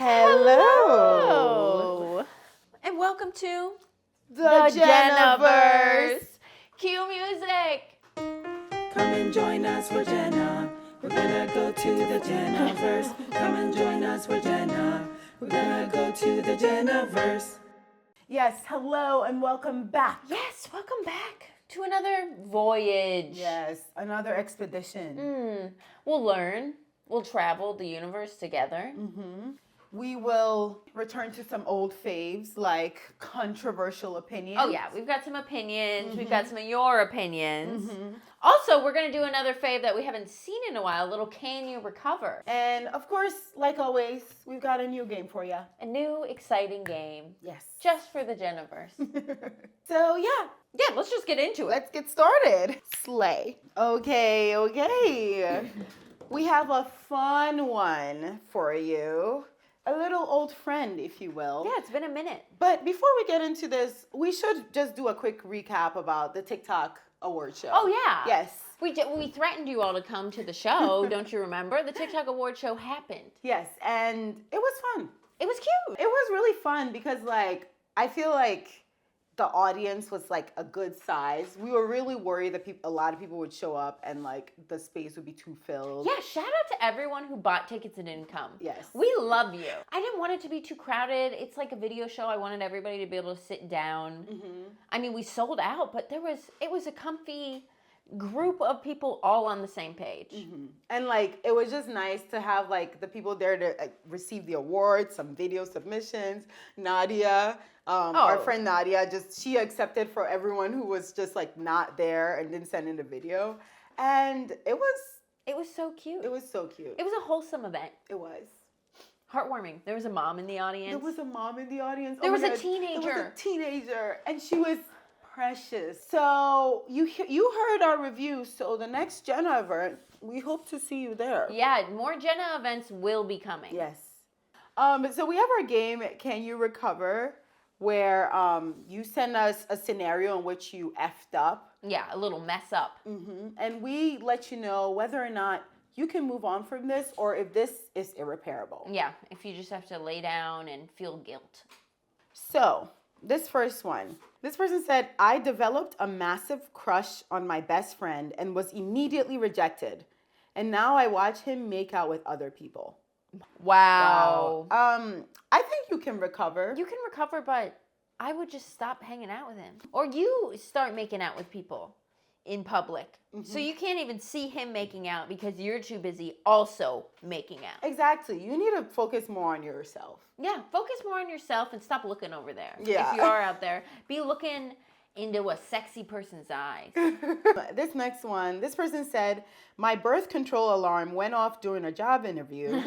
Hello. And welcome to The Jenaverse. Cue music. Come and join us for Jena. We're gonna go to the Jenaverse. Come and join us for Jena. We're gonna go to the Jenaverse. Yes, hello and welcome back. Yes, welcome back to another voyage. Yes, another expedition. We'll learn. We'll travel the universe together. We will return to some old faves like controversial opinions. Oh yeah, we've got some opinions. We've got some of your opinions. Also, we're going to do another fave that we haven't seen in a while, a little Can You Recover? And of course, like always, we've got a new game for you. A new exciting game. Yes. Just for the Jenaverse. So yeah, Let's just get into it. let's get started. Slay. Okay. We have a fun one for you. A little old friend, if you will. Yeah, it's been a minute. But before we get into this, we should just do a quick recap about the TikTok award show. Oh, yeah. Yes. We threatened you all to come to the show, don't you remember? The TikTok award show happened. Yes, and it was fun. It was cute. It was really fun because, like, I feel like the audience was, like, a good size. We were really worried that a lot of people would show up and, like, the space would be too filled. Yeah, shout out to everyone who bought tickets and didn't come. Yes. We love you. I didn't want it to be too crowded. It's like a video show. I wanted everybody to be able to sit down. I mean, we sold out, but it was a comfy group of people all on the same page. And, like, it was just nice to have, like, the people there to receive the awards, some video submissions. Nadia, our friend Nadia, she accepted for everyone who was just, like, not there and didn't send in a video. And it was so cute. It was so cute. It was a wholesome event. It was. Heartwarming. There was a mom in the audience. There was a mom in the audience. There Oh was my a God. teenager. There was a teenager, and she was precious. So you heard our review. So the next Jena event, we hope to see you there. Yeah, more Jena events will be coming. Yes. So we have our game, Can You Recover, where you send us a scenario in which you effed up. Yeah, a little mess up. And we let you know whether or not you can move on from this or if this is irreparable. Yeah, if you just have to lay down and feel guilt. So, this first one. This person said, I developed a massive crush on my best friend and was immediately rejected. And now I watch him make out with other people. Wow. I think you can recover. You can recover, but I would just stop hanging out with him. Or you start making out with people in public. So you can't even see him making out because you're too busy also making out. Exactly. You need to focus more on yourself. Yeah, focus more on yourself and stop looking over there. Yeah. If you are out there, be looking into a sexy person's eyes. This next one, this person said, my birth control alarm went off during a job interview.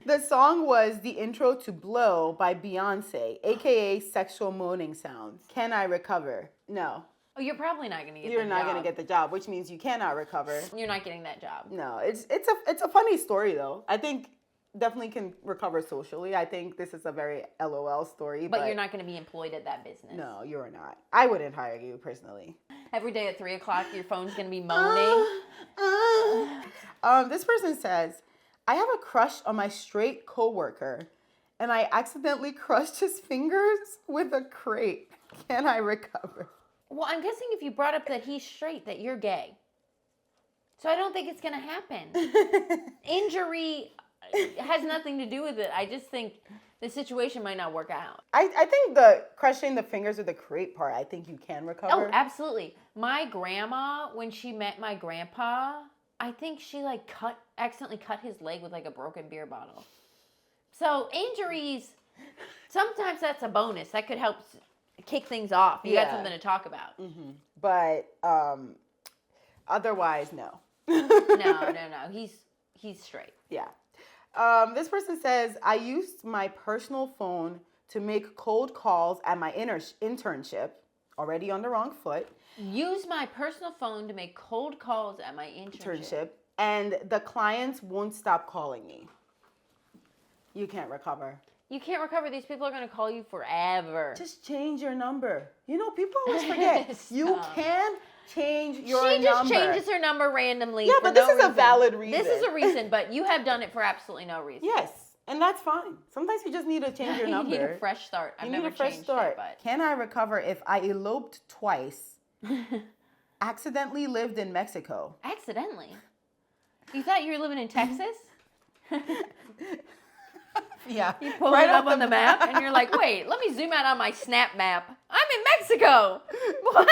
The song was the intro to Blow by Beyonce, aka Sexual Moaning Sounds. Can I recover? No. Oh, you're probably not going to get You're the not job. going to get the job, which means you cannot recover. You're not getting that job. No, it's a funny story though. I think definitely can recover socially. I think this is a very LOL story. But you're not going to be employed at that business. No, you're not. I wouldn't hire you personally. Every day at 3 o'clock, your phone's going to be moaning. This person says, I have a crush on my straight coworker, and I accidentally crushed his fingers with a crate. Can I recover? Well, I'm guessing if you brought up that he's straight, that you're gay. So I don't think it's going to happen. Injury has nothing to do with it. I just think the situation might not work out. I think the crushing the fingers with the crate part, I think you can recover. Oh, absolutely. My grandma, when she met my grandpa, I think she accidentally cut his leg with like a broken beer bottle. So injuries, sometimes that's a bonus. That could help kick things off. You got something to talk about. But otherwise, no. No. He's straight. Yeah. This person says, I used my personal phone to make cold calls at my internship, already on the wrong foot. Use my personal phone to make cold calls at my internship. And the clients won't stop calling me. You can't recover. You can't recover. These people are going to call you forever. Just change your number. You know, people always forget. You can change your number. She just changes her number randomly. Yeah, for but this no is a reason. valid reason. This is a reason, but you have done it for absolutely no reason. Yes. And that's fine. Sometimes you just need to change your number. You need a fresh start. I've You never need a fresh changed start. it, but Can I recover if I eloped twice, accidentally lived in Mexico? accidentally. You thought you were living in Texas? Yeah. You pull it up on the map and you're like, wait, let me zoom out on my snap map. I'm in Mexico. What?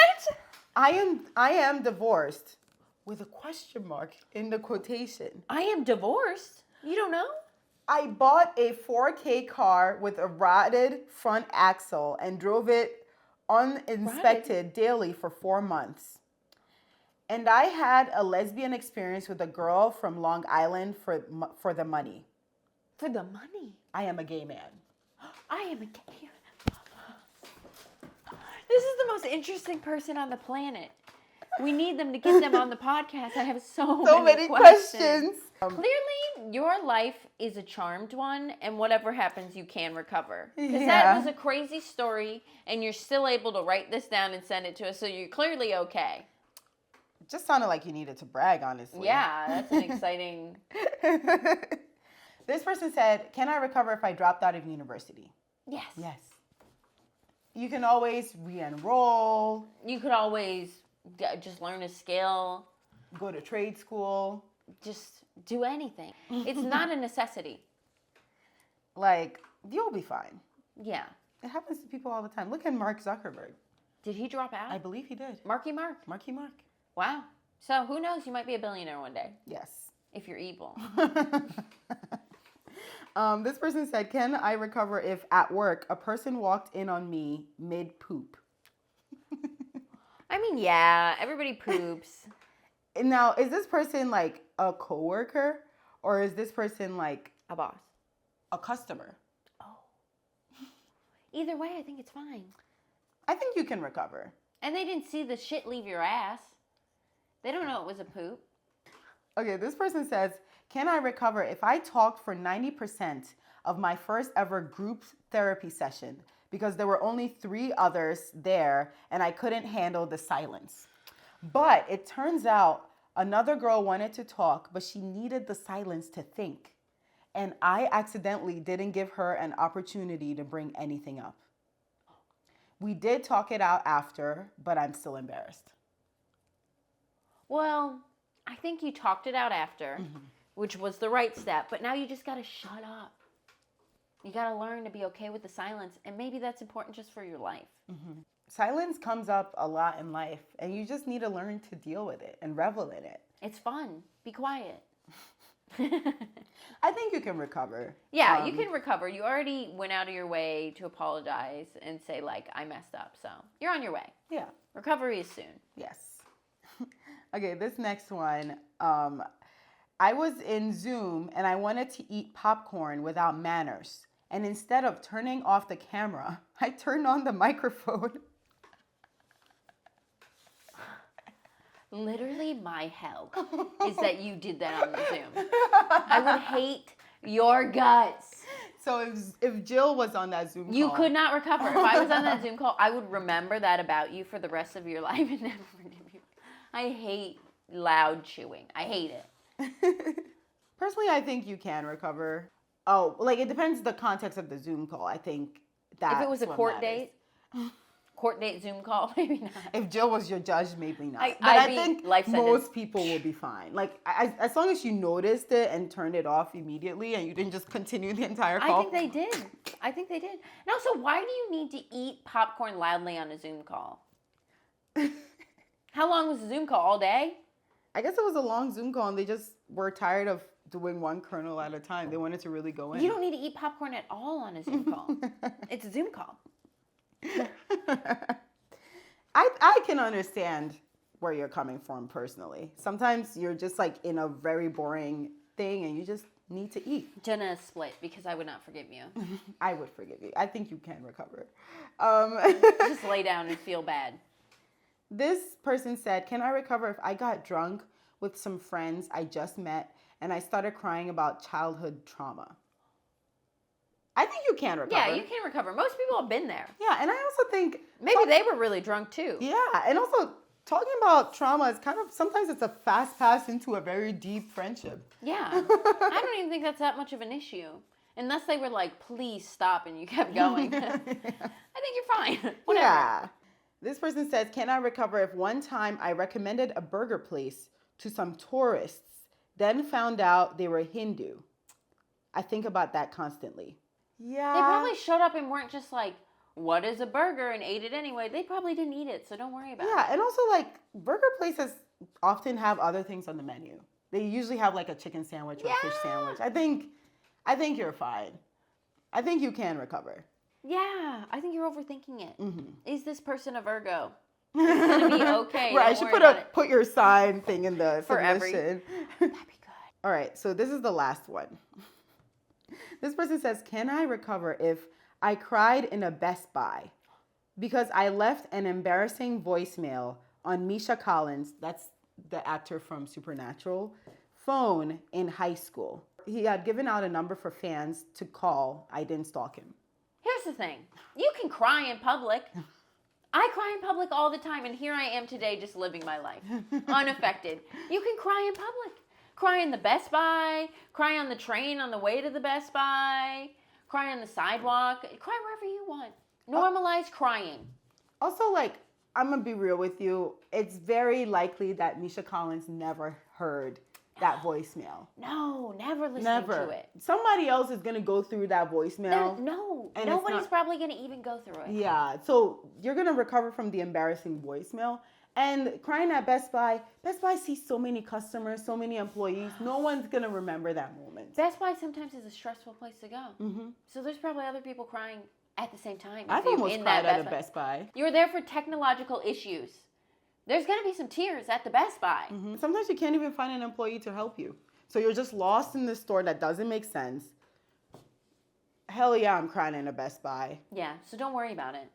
I am divorced with a question mark in the quotation. I am divorced. You don't know? I bought a 4K car with a rotted front axle and drove it uninspected daily for 4 months. And I had a lesbian experience with a girl from Long Island for the money. For the money. I am a gay man. I am a gay. This is the most interesting person on the planet. We need them to get them on the podcast. I have so many questions. Clearly, your life is a charmed one, and whatever happens, you can recover. Because that was a crazy story, and you're still able to write this down and send it to us, so you're clearly okay. It just sounded like you needed to brag, honestly. Yeah, that's an exciting... This person said, can I recover if I dropped out of university? Yes. Yes. You can always re-enroll. You could always just learn a skill. Go to trade school. Just do anything. It's not a necessity. Like, you'll be fine. Yeah. It happens to people all the time. Look at Mark Zuckerberg. Did he drop out? I believe he did. Marky Mark. Marky Mark. Wow. So who knows? You might be a billionaire one day. Yes. If you're evil. This person said, can I recover if at work a person walked in on me mid-poop? I mean, yeah, everybody poops. Now, is this person like a coworker or is this person like A boss. a customer? Oh. Either way, I think it's fine. I think you can recover. And they didn't see the shit leave your ass. They don't know it was a poop. Okay, this person says, can I recover if I talked for 90% of my first ever group therapy session because there were only 3 others there and I couldn't handle the silence? But it turns out another girl wanted to talk, but she needed the silence to think. And I accidentally didn't give her an opportunity to bring anything up. We did talk it out after, but I'm still embarrassed. Well, I think you talked it out after, which was the right step. But now you just got to shut up. You got to learn to be okay with the silence. And maybe that's important just for your life. Silence comes up a lot in life, and you just need to learn to deal with it and revel in it. It's fun. Be quiet. I think you can recover. Yeah, you can recover. You already went out of your way to apologize and say, like, I messed up. So you're on your way. Yeah. Recovery is soon. Yes. Okay, this next one. I was in Zoom and I wanted to eat popcorn without manners. And instead of turning off the camera, I turned on the microphone. Literally, my hell is that you did that on the Zoom. I would hate your guts. So if Jill was on that Zoom call. You could not recover. If I was on that Zoom call, I would remember that about you for the rest of your life and never forgive you. I hate loud chewing. I hate it. Personally, I think you can recover. Oh, like it depends the context of the Zoom call. I think that if it was a court date Zoom call, maybe not. If Jill was your judge, maybe not. But I think most people will be fine. Like as long as you noticed it and turned it off immediately, and you didn't just continue the entire call. I think they did. And also, why do you need to eat popcorn loudly on a Zoom call? How long was the Zoom call? All day? I guess it was a long Zoom call, and they just were tired of doing one kernel at a time. They wanted to really go in. You don't need to eat popcorn at all on a Zoom call. It's a Zoom call. I can understand where you're coming from personally. Sometimes you're just like in a very boring thing and you just need to eat. Jena is split because I would not forgive you. I would forgive you. I think you can recover. Just lay down and feel bad. This person said, can I recover if I got drunk with some friends I just met and I started crying about childhood trauma? I think you can recover. Yeah, you can recover. Most people have been there. Yeah, and I also think... Maybe they were really drunk too. Yeah, and also talking about trauma is kind of... Sometimes it's a fast pass into a very deep friendship. Yeah. I don't even think that's that much of an issue. Unless they were like, please stop, and you kept going. I think you're fine. Whatever. Yeah. This person says, can I recover if one time I recommended a burger place to some tourists, then found out they were Hindu? I think about that constantly. Yeah. They probably showed up and weren't just like, what is a burger, and ate it anyway. They probably didn't eat it, so don't worry about it. Yeah, and also like burger places often have other things on the menu. They usually have like a chicken sandwich or a fish sandwich. I think you're fine. I think you can recover. Yeah, I think you're overthinking it. Mm-hmm. Is this person a Virgo? It's gonna be okay. Right, I should put your sign thing in the submission. That'd be good. All right, so this is the last one. This person says, can I recover if I cried in a Best Buy because I left an embarrassing voicemail on Misha Collins, that's the actor from Supernatural, phone in high school. He had given out a number for fans to call. I didn't stalk him. Here's the thing. You can cry in public. I cry in public all the time, and here I am today just living my life, unaffected. You can cry in public. Cry in the Best Buy, cry on the train on the way to the Best Buy, cry on the sidewalk, cry wherever you want. Normalize crying. Also, like, I'm going to be real with you. It's very likely that Misha Collins never heard that voicemail. No, never listen to it. Somebody else is going to go through that voicemail. Nobody's probably going to even go through it. Yeah, so you're going to recover from the embarrassing voicemail. And crying at Best Buy sees so many customers, so many employees. No one's going to remember that moment. Best Buy sometimes is a stressful place to go. Mm-hmm. So there's probably other people crying at the same time. I've almost cried at a Best Buy. You were there for technological issues. There's going to be some tears at the Best Buy. Mm-hmm. Sometimes you can't even find an employee to help you. So you're just lost in this store that doesn't make sense. Hell yeah, I'm crying in a Best Buy. Yeah, so don't worry about it.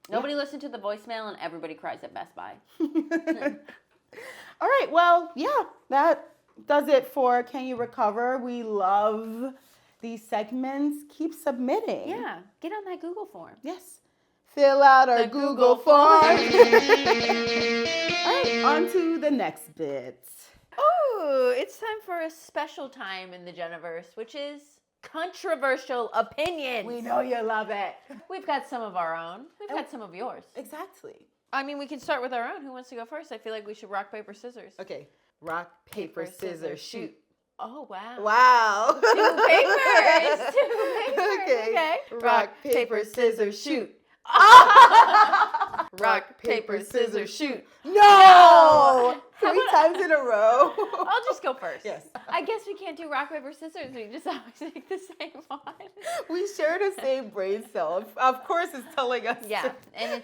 Nobody listened to the voicemail, and everybody cries at Best Buy. All right, well, yeah, that does it for Can You Recover? We love these segments. Keep submitting. Yeah, get on that Google form. Yes. Fill out our Google form. All right, on to the next bit. Oh, it's time for a special time in the Jenaverse, which is controversial opinions. We know you love it. We've got some of our own. We've got some of yours. Exactly. I mean, we can start with our own. Who wants to go first? I feel like we should rock, paper, scissors. Okay. Rock, paper, scissors, shoot. Oh, wow. Wow. 2 papers. 2 papers. Okay. Rock, paper, scissors, shoot. Rock, paper, scissors, shoot. No! 3 times in a row. I'll just go first. Yes. I guess we can't do rock, paper, scissors. We just always make the same one. We share the same brain cell. Of course, it's telling us. Yeah, and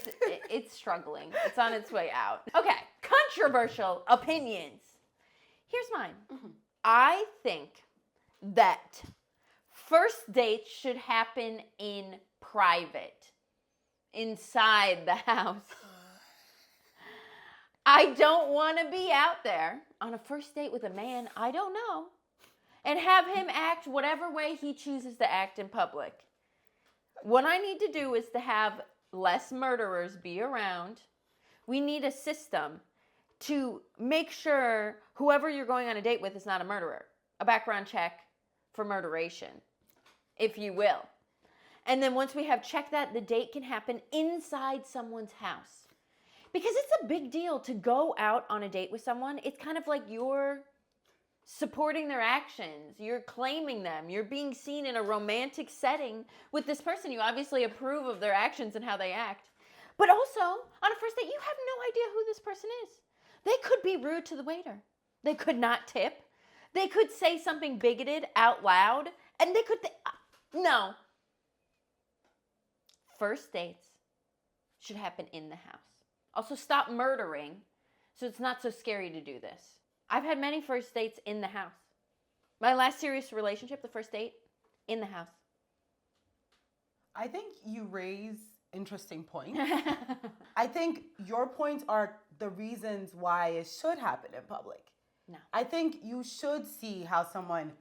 it's struggling. It's on its way out. Okay, controversial opinions. Here's mine. Mm-hmm. I think that first dates should happen in private, inside the house. I don't want to be out there on a first date with a man I don't know and have him act whatever way he chooses to act in public. What I need to do is to have less murderers be around. We need a system to make sure whoever you're going on a date with is not a murderer. A background check for murderation, if you will. And then once we have checked that, the date can happen inside someone's house. Because it's a big deal to go out on a date with someone. It's kind of like you're supporting their actions. You're claiming them. You're being seen in a romantic setting with this person. You obviously approve of their actions and how they act. But also, on a first date, you have no idea who this person is. They could be rude to the waiter. They could not tip. They could say something bigoted out loud. And they could... No. First dates should happen in the house. Also, stop murdering so it's not so scary to do this. I've had many first dates in the house. My last serious relationship, the first date, in the house. I think you raise interesting points. I think your points are the reasons why it should happen in public. No. I think you should see how someone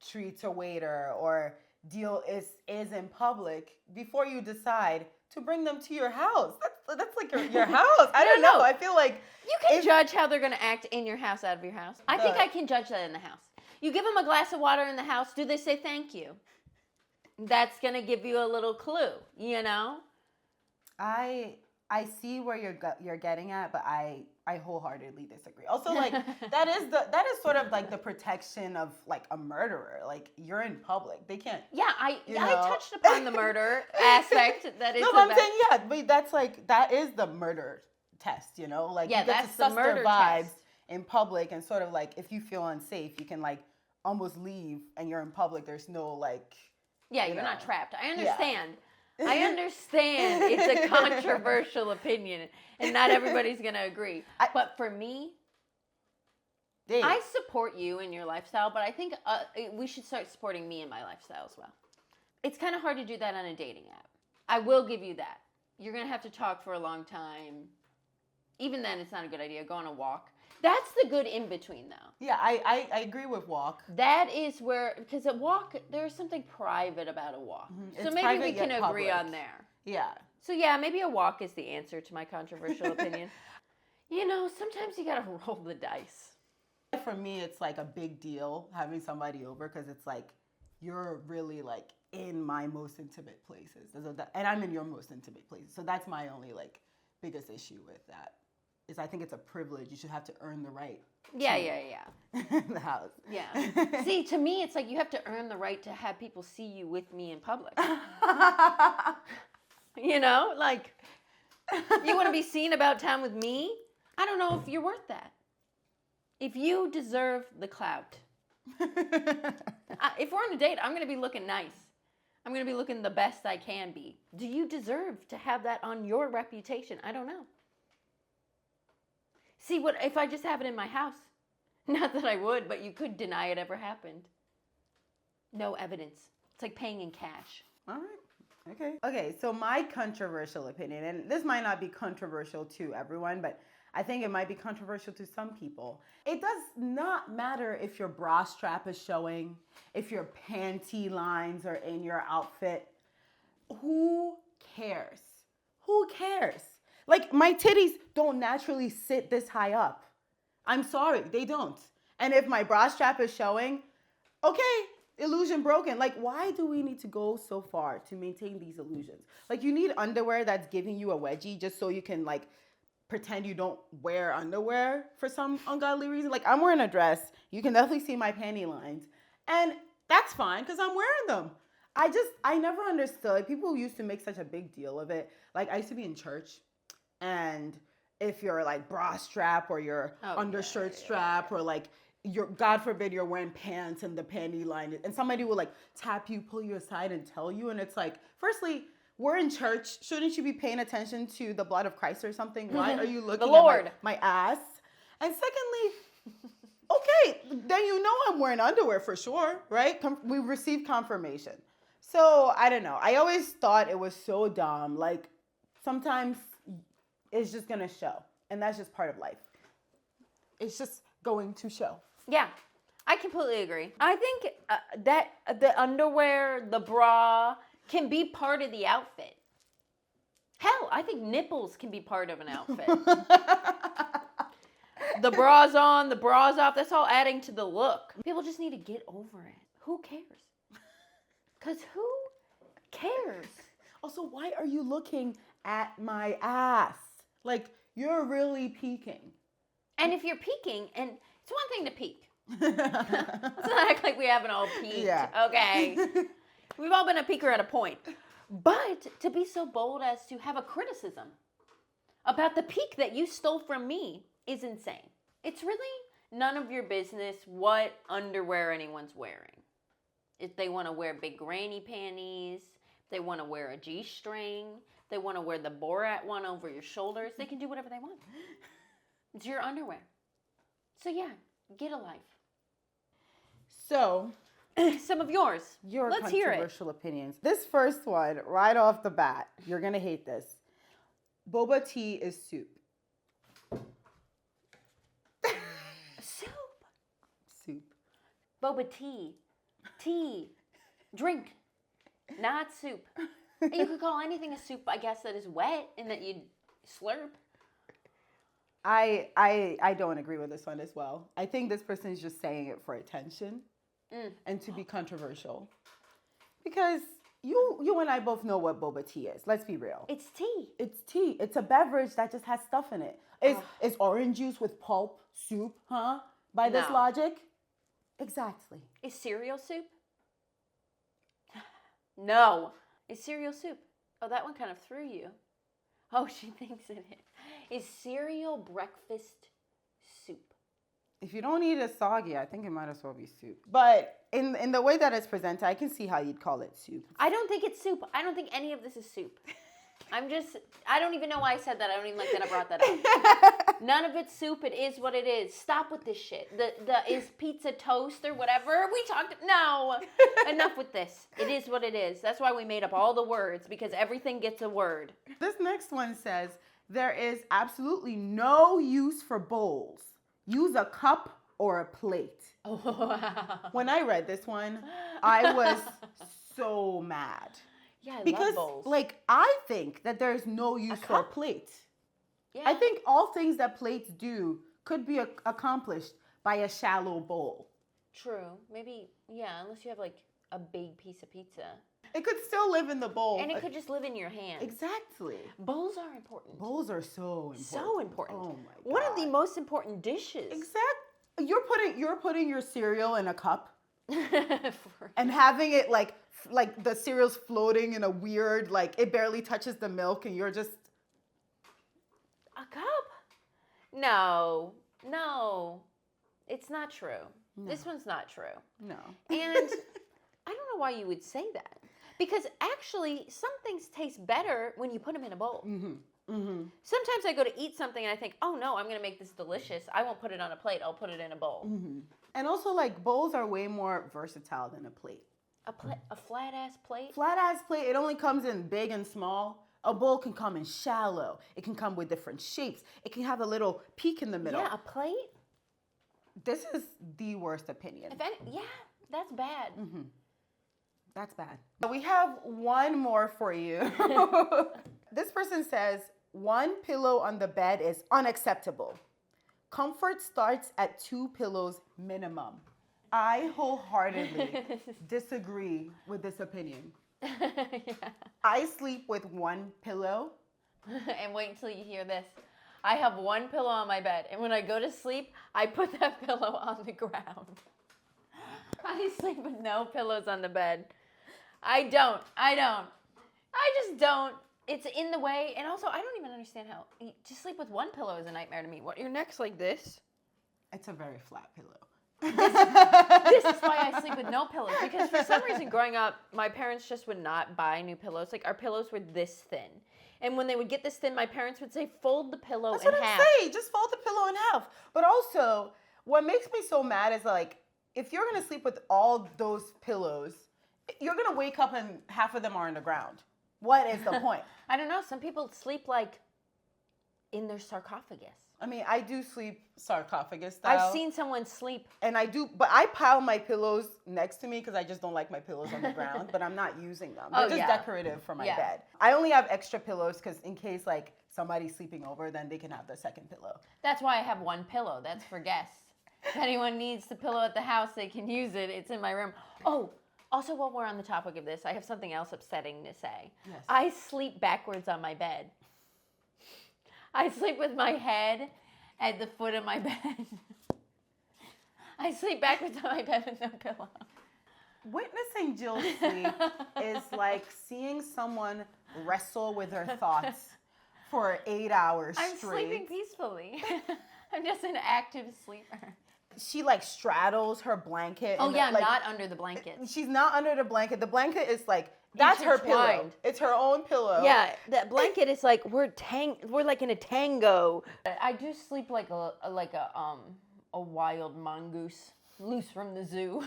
treats a waiter or is in public before you decide to bring them to your house. That's like your house. I don't know. I feel like you can judge how they're going to act in your house, out of your house. I think I can judge that in the house. You give them a glass of water in the house. Do they say thank you? that's going to give you a little clue, you know? I see where you're getting at, but I wholeheartedly disagree. Also, like that is sort of like the protection of like a murderer. Like you're in public, they can't. Yeah, I touched upon the murder aspect. That is. No, but I'm saying but that's like that is the murder test. You know, like yeah, you get that's to the suss their murder vibes test. in public, and sort of like if you feel unsafe, you can like almost leave, and you're in public. There's no like. Yeah, you're not trapped. I understand. Yeah. I understand it's a controversial opinion, and not everybody's going to agree. But for me, I support you in your lifestyle, but I think we should start supporting me in my lifestyle as well. It's kind of hard to do that on a dating app. I will give you that. You're going to have to talk for a long time. Even then, it's not a good idea. Go on a walk. That's the good in-between, though. Yeah, I agree with walk. That is where, because a walk, there's something private about a walk. Mm-hmm. So it's maybe we can agree on there. Yeah. So yeah, maybe a walk is the answer to my controversial opinion. You know, sometimes you got to roll the dice. For me, it's like a big deal having somebody over because it's like, you're really like in my most intimate places. And I'm in your most intimate places. So that's my only like biggest issue with that. Is I think it's a privilege. You should have to earn the right. Yeah. The house. Yeah. See, to me, it's like you have to earn the right to have people see you with me in public. You know, like, you want to be seen about town with me? I don't know if you're worth that. If you deserve the clout. If we're on a date, I'm going to be looking nice. I'm going to be looking the best I can be. Do you deserve to have that on your reputation? I don't know. See, what if I just have it in my house? Not that I would, but you could deny it ever happened. No evidence. It's like paying in cash. All right. Okay, so my controversial opinion, and this might not be controversial to everyone, but I think it might be controversial to some people. It does not matter if your bra strap is showing, if your panty lines are in your outfit. Who cares? Who cares? Like, my titties don't naturally sit this high up. I'm sorry, they don't. And if my bra strap is showing, okay, illusion broken. Like, why do we need to go so far to maintain these illusions? Like, you need underwear that's giving you a wedgie just so you can, like, pretend you don't wear underwear for some ungodly reason. Like, I'm wearing a dress. You can definitely see my panty lines. And that's fine because I'm wearing them. I never understood. People used to make such a big deal of it. Like, I used to be in church. And if you're like bra strap or your undershirt strap or like God forbid you're wearing pants and the panty line and somebody will like tap you, pull you aside and tell you. And it's like, firstly, we're in church. Shouldn't you be paying attention to the blood of Christ or something? Why are you looking at my ass? And secondly, okay, then you know I'm wearing underwear for sure, right? We received confirmation. So I don't know. I always thought it was so dumb. Like sometimes it's just going to show. And that's just part of life. It's just going to show. Yeah, I completely agree. I think that the underwear, the bra can be part of the outfit. Hell, I think nipples can be part of an outfit. The bra's on, the bra's off. That's all adding to the look. People just need to get over it. Who cares? Because who cares? Also, why are you looking at my ass? Like, you're really peeking. And if you're peeking, and it's one thing to peek. Let's not act like we haven't all peeked. Yeah. Okay. We've all been a peeker at a point. But to be so bold as to have a criticism about the peek that you stole from me is insane. It's really none of your business what underwear anyone's wearing. If they want to wear big granny panties, they want to wear a G-string, they want to wear the Borat one over your shoulders, they can do whatever they want. It's your underwear. So yeah, get a life. So, some of yours. Let's hear it. Controversial opinions. This first one, right off the bat, you're going to hate this. Boba tea is soup. Soup. Boba tea. Tea. Drink. Not soup. You could call anything a soup, I guess, that is wet and that you slurp. I don't agree with this one as well. I think this person is just saying it for attention and to be controversial. Because You and I both know what boba tea is. Let's be real. It's tea. It's tea. It's a beverage that just has stuff in it. It's orange juice with pulp, soup, huh? By this No. logic? Exactly. Is cereal soup? No. Is cereal soup? Oh, that one kind of threw you. Oh, she thinks it is. Is cereal breakfast soup? If you don't eat it soggy, I think it might as well be soup. But in the way that it's presented, I can see how you'd call it soup. I don't think it's soup. I don't think any of this is soup. I don't even know why I said that. I don't even like that I brought that up. None of it's soup. It is what it is. Stop with this shit. Is pizza toast or whatever? No. Enough with this. It is what it is. That's why we made up all the words, because everything gets a word. This next one says, there is absolutely no use for bowls. Use a cup or a plate. Oh, wow. When I read this one, I was so mad. Yeah, I Because, love bowls. like, I think that there's no use for a plate. Yeah. I think all things that plates do could be accomplished by a shallow bowl. True. Maybe, yeah, unless you have like a big piece of pizza. It could still live in the bowl. And it could just live in your hand. Exactly. Bowls are important. Bowls are so important. So important. Oh my God. One of the most important dishes. Exactly. You're putting your cereal in a cup For- and having it like the cereal's floating in a weird, like it barely touches the milk and you're just A cup? No. It's not true. No. This one's not true. no. And I don't know why you would say that. Because actually, some things taste better when you put them in a bowl. Mm-hmm. Mm-hmm. Sometimes I go to eat something and I think, oh no, I'm going to make this delicious. I won't put it on a plate. I'll put it in a bowl. Mm-hmm. And also, like, bowls are way more versatile than a plate. A flat-ass plate? Flat ass plate, it only comes in big and small. A bowl can come in shallow. It can come with different shapes. It can have a little peak in the middle. Yeah, a plate? This is the worst opinion. Yeah, that's bad. Mm-hmm. That's bad. We have one more for you. This person says, one pillow on the bed is unacceptable. Comfort starts at 2 pillows minimum. I wholeheartedly disagree with this opinion. Yeah. I sleep with 1 pillow. And wait until you hear this. I have 1 pillow on my bed, and when I go to sleep, I put that pillow on the ground. I sleep with no pillows on the bed. I just don't. It's in the way, and also I don't even understand how to sleep with 1 pillow is a nightmare to me. What, your neck's like this? It's a very flat pillow. This is why I sleep with no pillows, because for some reason growing up, my parents just would not buy new pillows. Like, our pillows were this thin. And when they would get this thin, my parents would say, fold the pillow That's in what half. I'm saying. Just fold the pillow in half. But also, what makes me so mad is, like, if you're going to sleep with all those pillows, you're going to wake up and half of them are on the ground. What is the point? I don't know. Some people sleep, like, in their sarcophagus. I mean, I do sleep sarcophagus style. I've seen someone sleep. And I do, but I pile my pillows next to me because I just don't like my pillows on the ground, but I'm not using them. They're just decorative for my bed. I only have extra pillows because in case, like, somebody's sleeping over, then they can have the second pillow. That's why I have 1 pillow. That's for guests. If anyone needs the pillow at the house, they can use it. It's in my room. Oh, also, while we're on the topic of this, I have something else upsetting to say. Yes. I sleep backwards on my bed. I sleep with my head at the foot of my bed. I sleep backwards on my bed with no pillow. Witnessing Jill sleep is like seeing someone wrestle with her thoughts for 8 hours I'm straight. sleeping peacefully. I'm just an active sleeper. She like straddles her blanket. Oh and yeah, like, not under the blanket. She's not under the blanket. The blanket is like, that's her pillow. Intertwined. It's her own pillow. Yeah, that blanket is like we're like in a tango. I do sleep like a wild mongoose, loose from the zoo.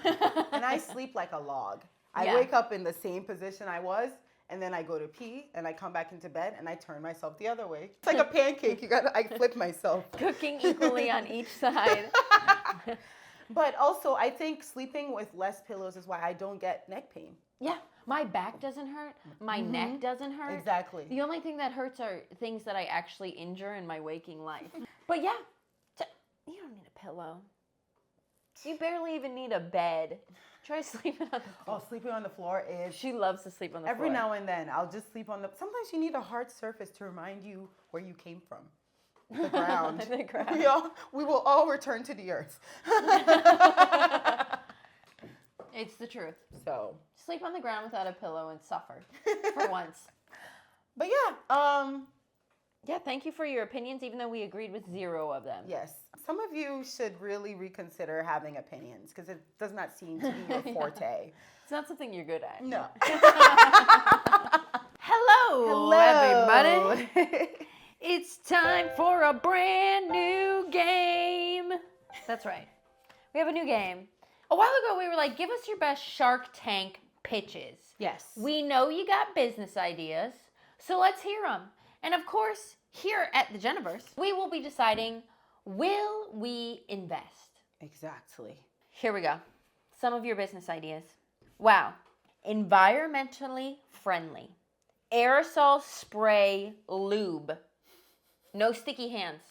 And I sleep like a log. I Yeah. wake up in the same position I was, and then I go to pee, and I come back into bed, and I turn myself the other way. It's like a pancake. I flip myself. Cooking equally on each side. But also, I think sleeping with less pillows is why I don't get neck pain. Yeah, my back doesn't hurt. My neck doesn't hurt. Exactly. The only thing that hurts are things that I actually injure in my waking life. But yeah, you don't need a pillow. You barely even need a bed. Try sleeping on the floor. Oh, sleeping on the floor is... She loves to sleep on the floor. Every now and then, I'll just sleep on the... Sometimes you need a hard surface to remind you where you came from. The ground. The ground. We will all return to the earth. It's the truth. So... Sleep on the ground without a pillow and suffer for once. But yeah, Yeah, thank you for your opinions, even though we agreed with 0 of them. yes. Some of you should really reconsider having opinions because it does not seem to be your forte. It's not something you're good at. No. Hello, everybody. It's time for a brand new game. That's right. We have a new game. A while ago, we were like, give us your best Shark Tank pitches. Yes. We know you got business ideas, so let's hear them. And of course, here at the Jenaverse, we will be deciding, will we invest? Exactly. Here we go. Some of your business ideas. Wow. Environmentally friendly. Aerosol spray lube. No sticky hands.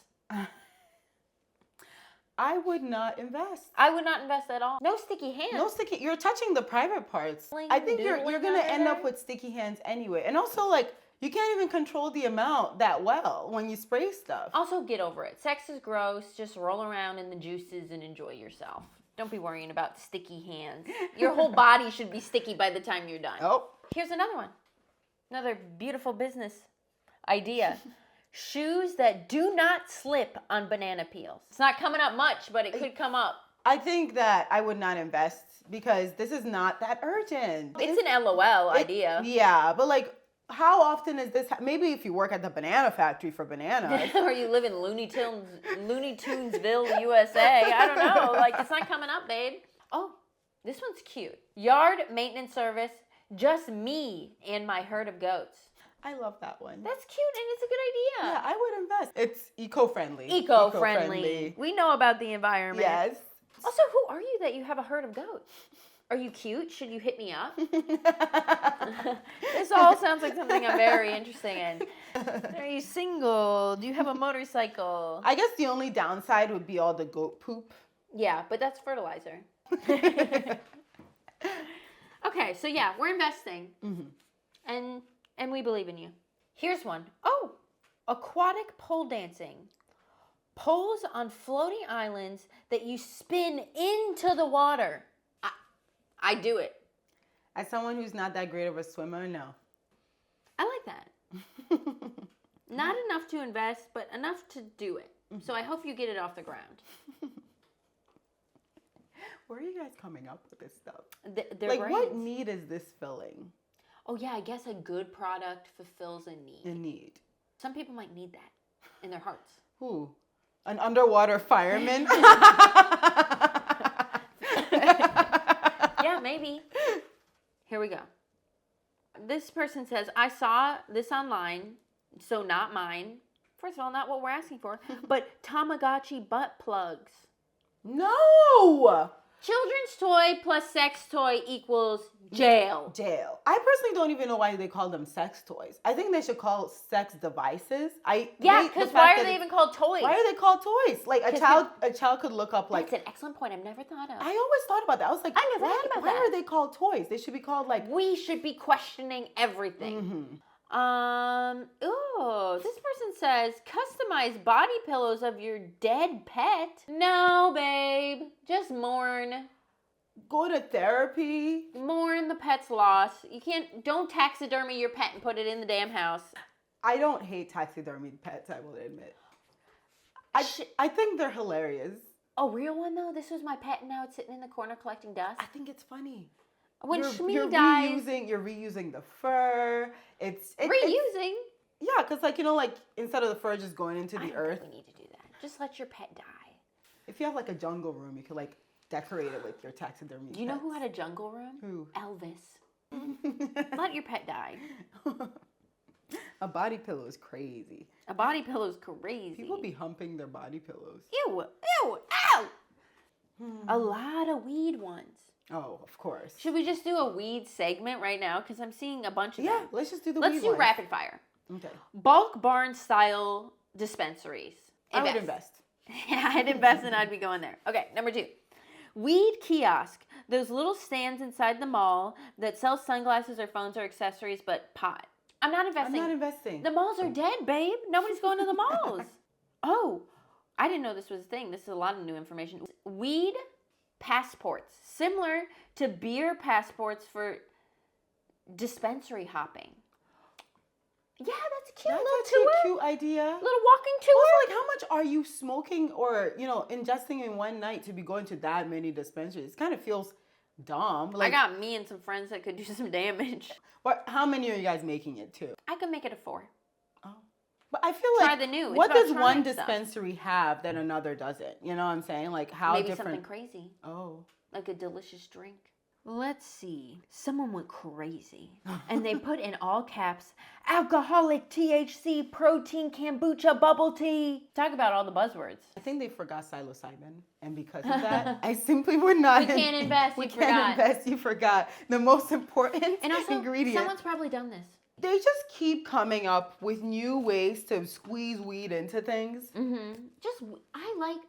I would not invest. I would not invest at all. No sticky hands. No sticky. You're touching the private parts. I think you're gonna end up with sticky hands anyway. And also, like, you can't even control the amount that well when you spray stuff. Also, get over it. Sex is gross. Just roll around in the juices and enjoy yourself. Don't be worrying about sticky hands. Your whole body should be sticky by the time you're done. Oh. Here's another one. Another beautiful business idea. Shoes that do not slip on banana peels. It's not coming up much, but it could come up. I think that I would not invest because this is not that urgent. It's an LOL idea. Yeah, but like, how often is this? Maybe if you work at the banana factory for bananas. Or you live in Looney Tunesville, USA. I don't know. Like, it's not coming up, babe. Oh, this one's cute. Yard maintenance service, just me and my herd of goats. I love that one. That's cute and it's a good idea. Yeah, I would invest. It's eco-friendly. Eco-friendly. We know about the environment. Yes. Also, who are you that you have a herd of goats? Are you cute? Should you hit me up? This all sounds like something I'm very interested in. Are you single? Do you have a motorcycle? I guess the only downside would be all the goat poop. Yeah, but that's fertilizer. Okay, so yeah, we're investing. Mm-hmm. And we believe in you. Here's one. Oh, aquatic pole dancing. Poles on floating islands that you spin into the water. I do it. As someone who's not that great of a swimmer, no. I like that. Not enough to invest, but enough to do it. So I hope you get it off the ground. Where are you guys coming up with this stuff? Their like, brains. what need is this filling? Oh, yeah, I guess a good product fulfills a need. A need. Some people might need that in their hearts. Who? An underwater fireman? Yeah, maybe. Here we go. This person says, I saw this online, so not mine. First of all, not what we're asking for, but Tamagotchi butt plugs. No! Children's toy plus sex toy equals jail. Jail. I personally don't even know why they call them sex toys. I think they should call sex devices. Yeah, because why are they even called toys? Why are they called toys? Like a child could look up like. That's an excellent point. I've never thought of. I always thought about that. I was like, I never thought about that. Why are they called toys? They should be called like. We should be questioning everything. Mm-hmm. This person says, customize body pillows of your dead pet. No, babe. Just mourn. Go to therapy. Mourn the pet's loss. Don't taxidermy your pet and put it in the damn house. I don't hate taxidermied pets, I will admit. I think they're hilarious. A real one, though? This was my pet and now it's sitting in the corner collecting dust? I think it's funny. When Shmi dies... You're reusing the fur. Reusing? Yeah, because like instead of the fur just going into the earth. We need to do that. Just let your pet die. If you have like a jungle room, you could like decorate it with your taxidermy. Do you know who had a jungle room? Who? Elvis. Let your pet die. A body pillow is crazy. A body pillow is crazy. People be humping their body pillows. Ew, ew, ow! A lot of weed ones. Oh, of course. Should we just do a weed segment right now? Because I'm seeing a bunch of them. Yeah, let's just do the weed weed Let's do rapid fire. Okay. Bulk barn style dispensaries. I would invest. Yeah, I'd invest and I'd be going there. Okay, number 2. Weed kiosk. those little stands inside the mall that sell sunglasses or phones or accessories, but pot. I'm not investing. The malls are dead, babe. Nobody's going to the malls. Oh, I didn't know this was a thing. This is a lot of new information. Weed passports, similar to beer passports for dispensary hopping. Yeah, that's cute. That's little actually tour. a cute idea. Little walking tour. Also, like, how much are you smoking or, ingesting in one night to be going to that many dispensaries? It kind of feels dumb. Like, I got me and some friends that could do some damage. But how many are you guys making it to? I could make it a 4. Oh. But I feel like, Try the new. It's what about does one trying stuff. dispensary have that another doesn't? You know what I'm saying? Like, how Maybe different? something crazy. Oh. Like a delicious drink. Let's see. Someone went crazy. And they put in all caps, alcoholic THC protein kombucha bubble tea. Talk about all the buzzwords. I think they forgot psilocybin. And because of that, I simply would not. We can't invest, We you can't forgot. invest, you forgot. The most important And also, ingredient. someone's probably done this. They just keep coming up with new ways to squeeze weed into things. Mm-hmm.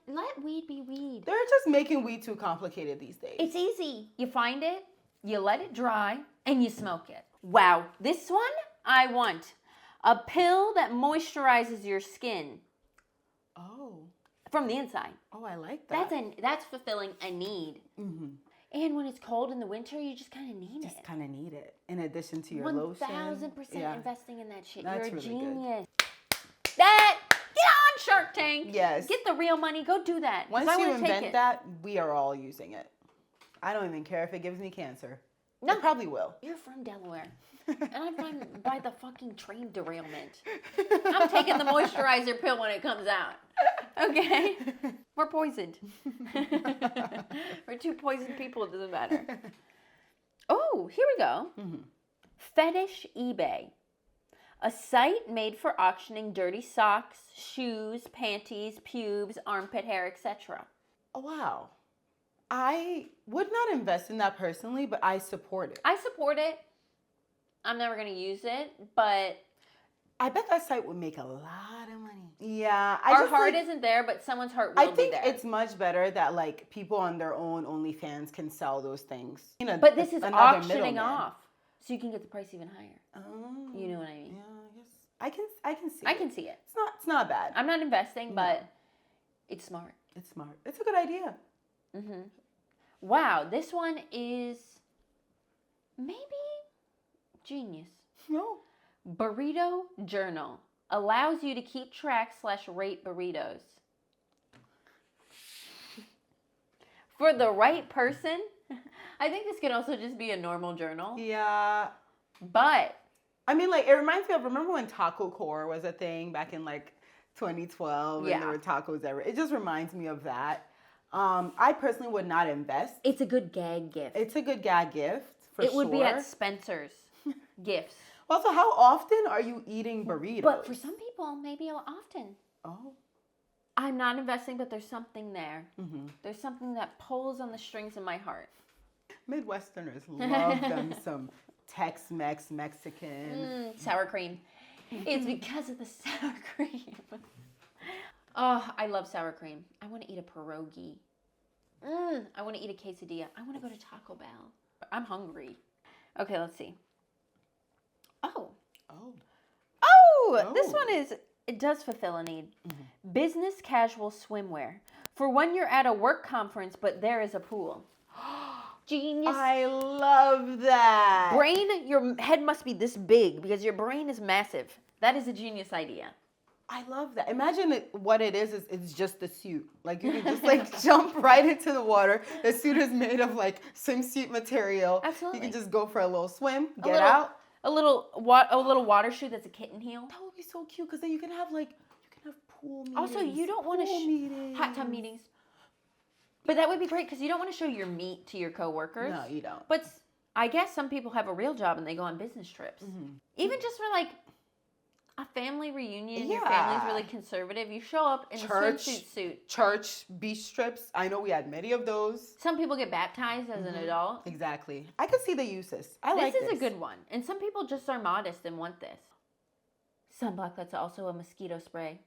Let weed be weed. They're just making weed too complicated these days. It's easy. You find it, you let it dry, and you smoke it. Wow, this one I want. A pill that moisturizes your skin Oh. from the inside. Oh, I like that. That's fulfilling a need. Mm-hmm. And when it's cold in the winter, you just kind of need Just it. kind of need it. In addition to your lotion. 1,000% investing in that shit. That's You're a really good. genius. Get on Shark Tank. Yes. Get the real money. Go do that. 'Cause Once I you wanna take invent it. that, we are all using it. I don't even care if it gives me cancer. No. It probably will. You're from Delaware. And I'm from by the fucking train derailment. I'm taking the moisturizer pill when it comes out. Okay? We're poisoned. We're two poisoned people. It doesn't matter. Oh, here we go. Mm-hmm. Fetish eBay. A site made for auctioning dirty socks, shoes, panties, pubes, armpit hair, etc. Oh, wow. I would not invest in that personally, but I support it. I support it. I'm never going to use it, but I bet that site would make a lot of money. Yeah. our heart isn't there, but someone's heart will I be think there. it's much better that, like, people on their own OnlyFans can sell those things. But this is another auctioning middleman. off, so you can get the price even higher. Oh. You know what I mean? Yeah, I guess. I can see I it. can see it. It's not bad. I'm not investing, but it's smart. It's smart. It's a good idea. Mm-hmm. Wow, this one is maybe genius. No. Burrito Journal allows you to keep track / rate burritos. For the right person, I think this could also just be a normal journal. Yeah. But I mean, like, it reminds me of, remember when Taco Core was a thing back in, like, 2012 and there were tacos everywhere? It just reminds me of that. I personally would not invest. it's a good gag gift. It's a good gag gift, for sure. It would be at Spencer's Gifts. Also, how often are you eating burritos? But for some people, maybe often. Oh. I'm not investing, but there's something there. Mm-hmm. There's something that pulls on the strings of my heart. Midwesterners love them some Tex-Mex Mexican. Sour cream. It's because of the sour cream. Oh, I love sour cream. I want to eat a pierogi. I want to eat a quesadilla. I want to go to Taco Bell. I'm hungry. Okay, let's see. This one it does fulfill a need. Mm-hmm. Business casual swimwear. For when you're at a work conference, but there is a pool. Genius. I love that. Brain, your head must be this big because your brain is massive. That is a genius idea. I love that. Imagine what it is it's just the suit. Like, you can just, like, jump right into the water. The suit is made of, like, swimsuit material. Absolutely. You can just go for a little swim, get out. A little water shoe that's a kitten heel. That would be so cute because then you can have, like, pool meetings. Also, you don't want to hot tub meetings. But that would be great because you don't want to show your meat to your coworkers. No, you don't. But I guess some people have a real job and they go on business trips. Mm-hmm. Even just for, like, a family reunion and your family's really conservative, you show up in a swimsuit suit. Church, beach trips. I know we had many of those. Some people get baptized as an adult. Exactly. I can see the uses. This is a good one. And some people just are modest and want this. Sunblock that's also a mosquito spray.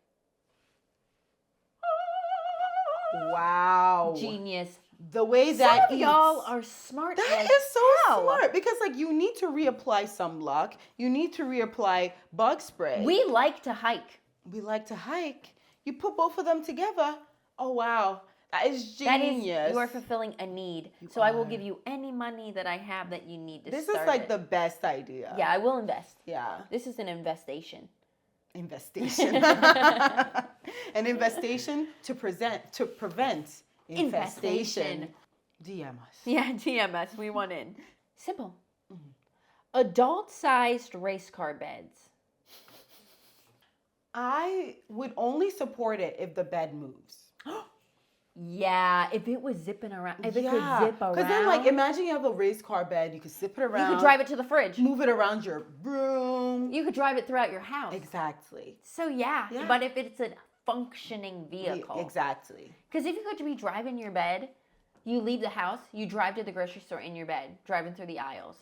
Wow. Genius. the way Some that of y'all are smart. That like is so hell. smart because like you need to reapply sunblock. You need to reapply bug spray. We like to hike. We like to hike. You put both of them together. Oh wow, that is genius. That is, you are fulfilling a need. So I will give you any money that I have that you need to This start is like it. the best idea. Yeah, I will invest. Yeah. This is an investation. Investation. An investation to prevent infestation. DM us. Yeah, DM us. We want in. Simple. Adult-sized race car beds. I would only support it if the bed moves. Yeah, if it was zipping around, if it could zip around. Because then, like, imagine you have a race car bed, you could zip it around. You could drive it to the fridge. Move it around your room. You could drive it throughout your house. Exactly. So yeah, but if it's a functioning vehicle. Exactly. Because if you go to be driving your bed, you leave the house, you drive to the grocery store in your bed, driving through the aisles.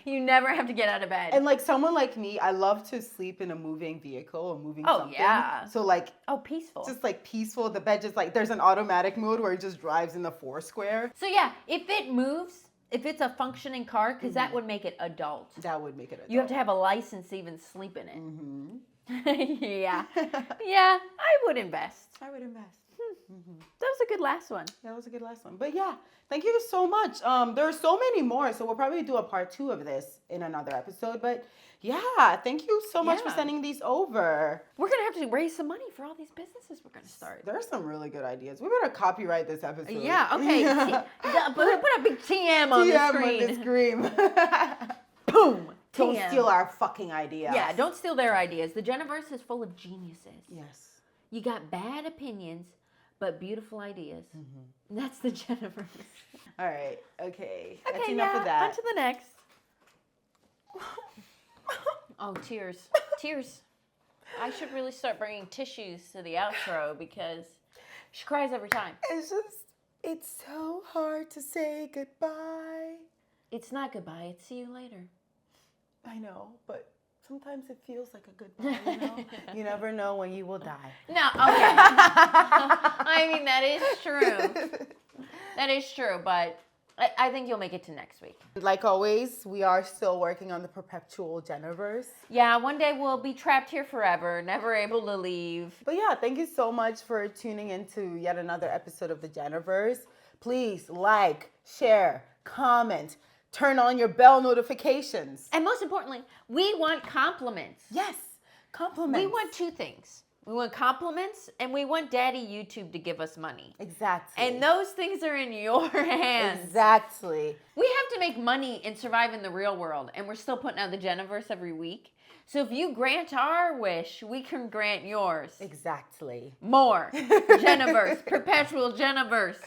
You never have to get out of bed. And like someone like me, I love to sleep in a moving vehicle or moving something. Yeah. So like Peaceful. just like peaceful. The bed just like there's an automatic mode where it just drives in the four square. So yeah, if it moves, if it's a functioning car, because that would make it adult. That would make it adult. You have to have a license to even sleep in it. Mm-hmm. Yeah. Yeah, I would invest. I would invest. That was a good last one. That was a good last one. But yeah, thank you so much. There are so many more, so we'll probably do a part 2 of this in another episode. But yeah, thank you so much for sending these over. We're going to have to raise some money for all these businesses we're going to start. There are some really good ideas. We better copyright this episode. Yeah, okay. Put a big TM on the screen. On the screen. Boom. Don't TM. steal our fucking ideas. Yeah, don't steal their ideas. The Jenaverse is full of geniuses. Yes. You got bad opinions, but beautiful ideas. That's the Jenaverse. All right. Okay. Okay, That's enough of that. on to the next. Oh, tears. Tears. I should really start bringing tissues to the outro because she cries every time. It's so hard to say goodbye. It's not goodbye. It's see you later. I know, but sometimes it feels like a goodbye, you know? You never know when you will die. No, okay. I mean, that is true. That is true, but I think you'll make it to next week. Like always, we are still working on the perpetual Jenaverse. Yeah, one day we'll be trapped here forever, never able to leave. But yeah, thank you so much for tuning into yet another episode of the Jenaverse. Please like, share, comment, turn on your bell notifications. And most importantly, we want compliments. Yes, compliments. We want 2 things. We want compliments and we want Daddy YouTube to give us money. Exactly. And those things are in your hands. Exactly. We have to make money and survive in the real world, and we're still putting out the Jenaverse every week. So if you grant our wish, we can grant yours. Exactly. More. Jenaverse. Perpetual Jenaverse.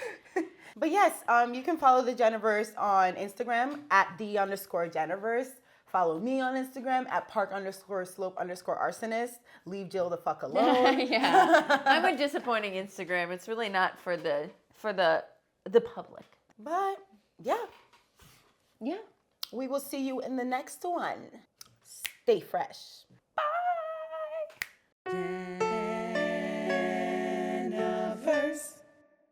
But yes, you can follow the Jenaverse on Instagram at @the_Jenaverse. Follow me on Instagram at park_slope_arsonist. Leave Jill the fuck alone. Yeah. I'm a disappointing Instagram. It's really not for the public. But yeah. Yeah. We will see you in the next one. Stay fresh. Bye.